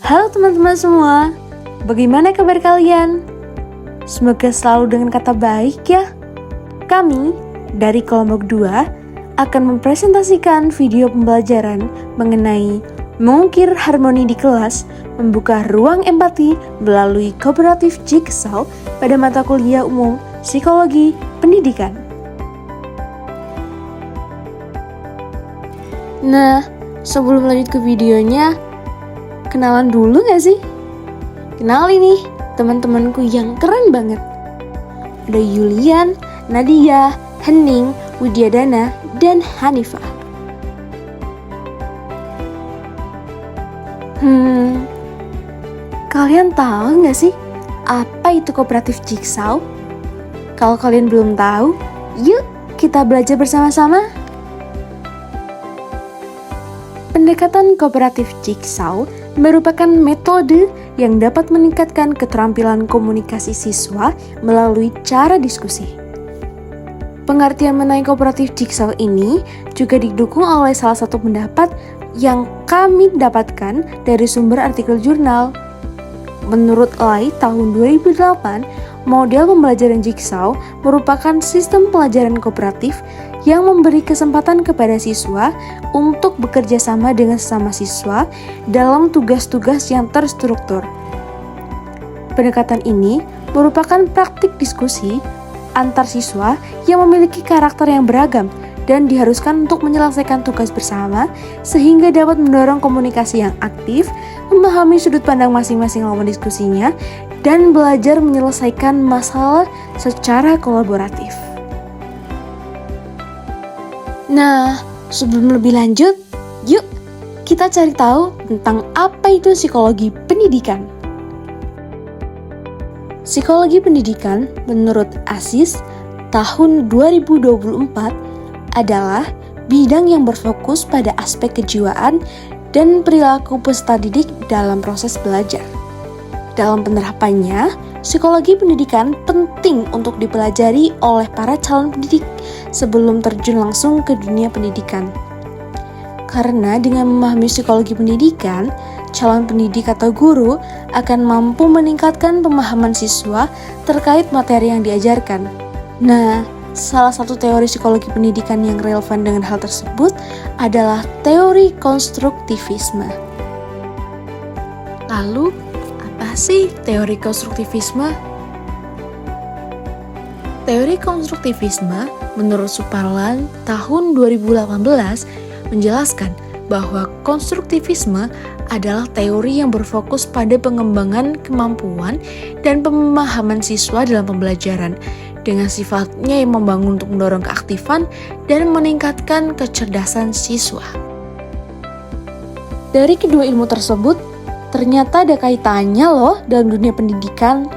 Halo teman-teman semua, bagaimana kabar kalian? Semoga selalu dengan kata baik ya. Kami dari kelompok 2 akan mempresentasikan video pembelajaran mengenai mengukir harmoni di kelas, membuka ruang empati melalui kooperatif Jigsaw pada mata kuliah umum Psikologi Pendidikan. Nah, sebelum lanjut ke videonya, kenalan dulu gak sih? Kenalin nih teman-temanku yang keren banget. Ada Yulian, Nadia, Hening, Widyadana, dan Hanifah. Kalian tahu gak sih apa itu kooperatif Jigsaw? Kalau kalian belum tahu, yuk kita belajar bersama-sama. Pendekatan kooperatif Jigsaw merupakan metode yang dapat meningkatkan keterampilan komunikasi siswa melalui cara diskusi. Pengertian mengenai kooperatif Jigsaw ini juga didukung oleh salah satu pendapat yang kami dapatkan dari sumber artikel jurnal. Menurut Lai tahun 2008, model pembelajaran Jigsaw merupakan sistem pelajaran kooperatif yang memberi kesempatan kepada siswa untuk bekerja sama dengan sesama siswa dalam tugas-tugas yang terstruktur. Pendekatan ini merupakan praktik diskusi antar siswa yang memiliki karakter yang beragam dan diharuskan untuk menyelesaikan tugas bersama sehingga dapat mendorong komunikasi yang aktif, memahami sudut pandang masing-masing lawan diskusinya, dan belajar menyelesaikan masalah secara kolaboratif. Nah, sebelum lebih lanjut, yuk kita cari tahu tentang apa itu psikologi pendidikan. Psikologi pendidikan menurut ASIS tahun 2024 adalah bidang yang berfokus pada aspek kejiwaan dan perilaku peserta didik dalam proses belajar. Dalam penerapannya, psikologi pendidikan penting untuk dipelajari oleh para calon pendidik sebelum terjun langsung ke dunia pendidikan. Karena dengan memahami psikologi pendidikan, calon pendidik atau guru akan mampu meningkatkan pemahaman siswa terkait materi yang diajarkan. Nah, salah satu teori psikologi pendidikan yang relevan dengan hal tersebut adalah teori konstruktivisme. Lalu, apa sih teori konstruktivisme? Teori konstruktivisme menurut Suparlan tahun 2018 menjelaskan bahwa konstruktivisme adalah teori yang berfokus pada pengembangan kemampuan dan pemahaman siswa dalam pembelajaran dengan sifatnya yang membangun untuk mendorong keaktifan dan meningkatkan kecerdasan siswa. Dari kedua ilmu tersebut, ternyata ada kaitannya loh dalam dunia pendidikan.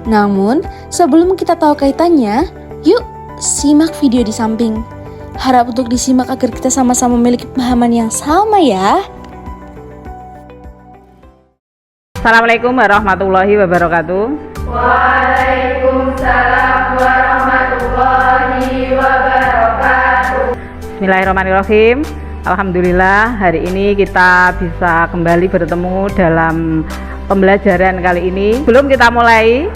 Namun, sebelum kita tahu kaitannya, yuk simak video di samping. Harap untuk disimak agar kita sama-sama memiliki pemahaman yang sama ya. Assalamualaikum warahmatullahi wabarakatuh. Waalaikumsalam warahmatullahi wabarakatuh. Bismillahirrahmanirrahim. Alhamdulillah hari ini kita bisa kembali bertemu dalam pembelajaran kali ini. Sebelum kita mulai,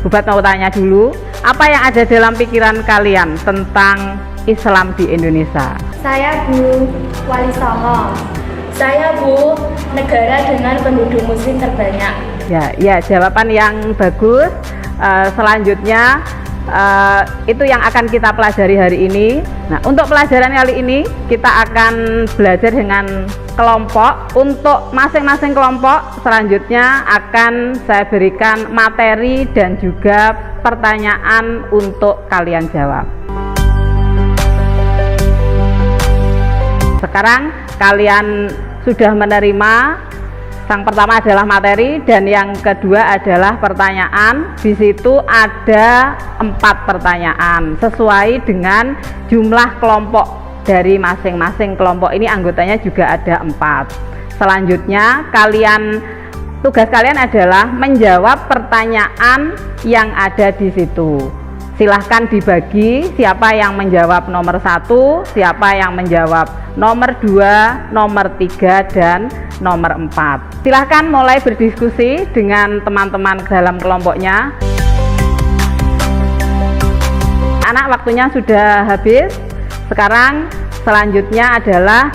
Bubat mau tanya dulu, apa yang ada dalam pikiran kalian tentang Islam di Indonesia? Saya Bu Wali Songo. Saya Bu, negara dengan penduduk muslim terbanyak. Ya, jawaban yang bagus. Selanjutnya itu yang akan kita pelajari hari ini. Nah, untuk pelajaran kali ini kita akan belajar dengan kelompok. Untuk masing-masing kelompok selanjutnya akan saya berikan materi dan juga pertanyaan untuk kalian jawab. Sekarang kalian sudah menerima, yang pertama adalah materi dan yang kedua adalah pertanyaan. Di situ ada 4 pertanyaan sesuai dengan jumlah kelompok dari masing-masing kelompok ini, anggotanya juga ada 4. Selanjutnya tugas kalian adalah menjawab pertanyaan yang ada di situ. Silahkan dibagi siapa yang menjawab nomor 1, siapa yang menjawab nomor 2, nomor 3, dan nomor 4. Silahkan mulai berdiskusi dengan teman-teman dalam kelompoknya. Anak, waktunya sudah habis. Sekarang selanjutnya adalah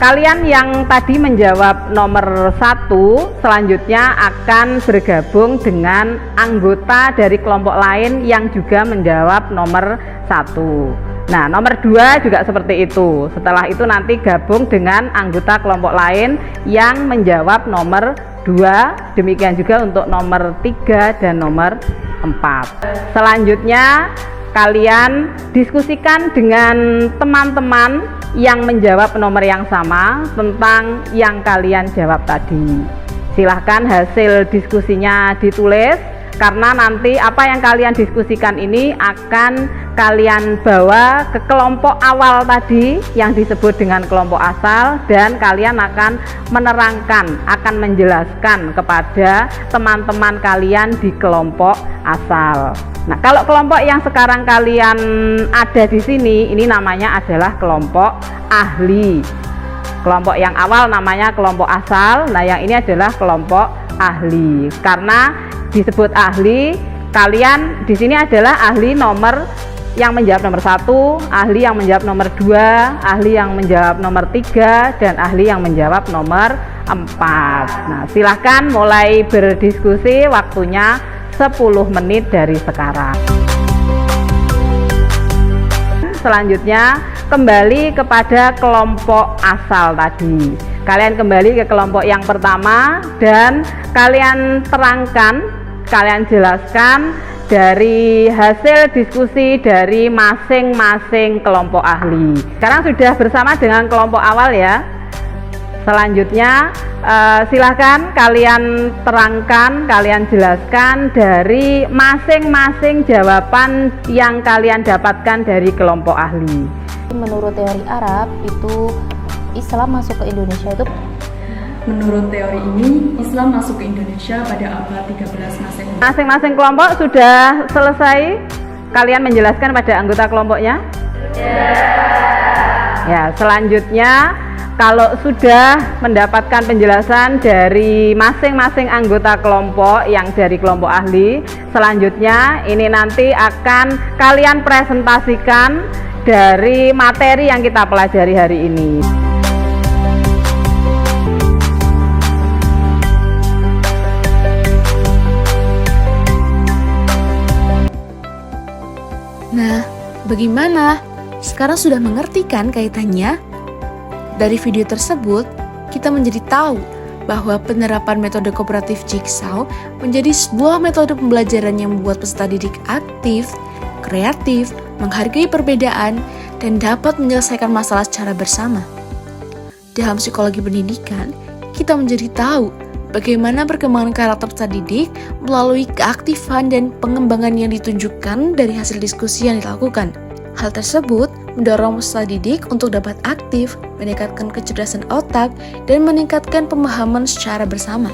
kalian yang tadi menjawab nomor 1 selanjutnya akan bergabung dengan anggota dari kelompok lain yang juga menjawab nomor 1. Nah, nomor 2 juga seperti itu. Setelah itu nanti gabung dengan anggota kelompok lain yang menjawab nomor 2. Demikian juga untuk nomor 3 dan nomor 4. Selanjutnya kalian diskusikan dengan teman-teman yang menjawab nomor yang sama tentang yang kalian jawab tadi. Silahkan hasil diskusinya ditulis, karena nanti apa yang kalian diskusikan ini akan kalian bawa ke kelompok awal tadi yang disebut dengan kelompok asal, dan kalian akan menerangkan, akan menjelaskan kepada teman-teman kalian di kelompok asal. Nah, kalau kelompok yang sekarang kalian ada di sini, ini namanya adalah kelompok ahli. Kelompok yang awal namanya kelompok asal. Nah, yang ini adalah kelompok ahli. Karena disebut ahli, kalian di sini adalah ahli nomor yang menjawab nomor 1, ahli yang menjawab nomor 2, ahli yang menjawab nomor 3, dan ahli yang menjawab nomor 4. Nah, silahkan mulai berdiskusi, waktunya 10 menit dari sekarang. Selanjutnya kembali kepada kelompok asal tadi. Kalian kembali ke kelompok yang pertama dan kalian terangkan, kalian jelaskan dari hasil diskusi dari masing-masing kelompok ahli. Sekarang sudah bersama dengan kelompok awal ya. Selanjutnya silahkan kalian terangkan, kalian jelaskan dari masing-masing jawaban yang kalian dapatkan dari kelompok ahli. Menurut teori Arab itu Islam masuk ke Indonesia itu. Menurut teori ini, Islam masuk ke Indonesia pada abad 13 Masehi. Masing-masing kelompok sudah selesai kalian menjelaskan pada anggota kelompoknya? Ya, selanjutnya kalau sudah mendapatkan penjelasan dari masing-masing anggota kelompok yang dari kelompok ahli, selanjutnya ini nanti akan kalian presentasikan dari materi yang kita pelajari hari ini. Nah, bagaimana? Sekarang sudah mengerti kan kaitannya? Dari video tersebut, kita menjadi tahu bahwa penerapan metode kooperatif Jigsaw menjadi sebuah metode pembelajaran yang membuat peserta didik aktif, kreatif, menghargai perbedaan, dan dapat menyelesaikan masalah secara bersama. Dalam psikologi pendidikan, kita menjadi tahu bagaimana perkembangan karakter peserta didik melalui keaktifan dan pengembangan yang ditunjukkan dari hasil diskusi yang dilakukan. Hal tersebut mendorong peserta didik untuk dapat aktif, meningkatkan kecerdasan otak, dan meningkatkan pemahaman secara bersama.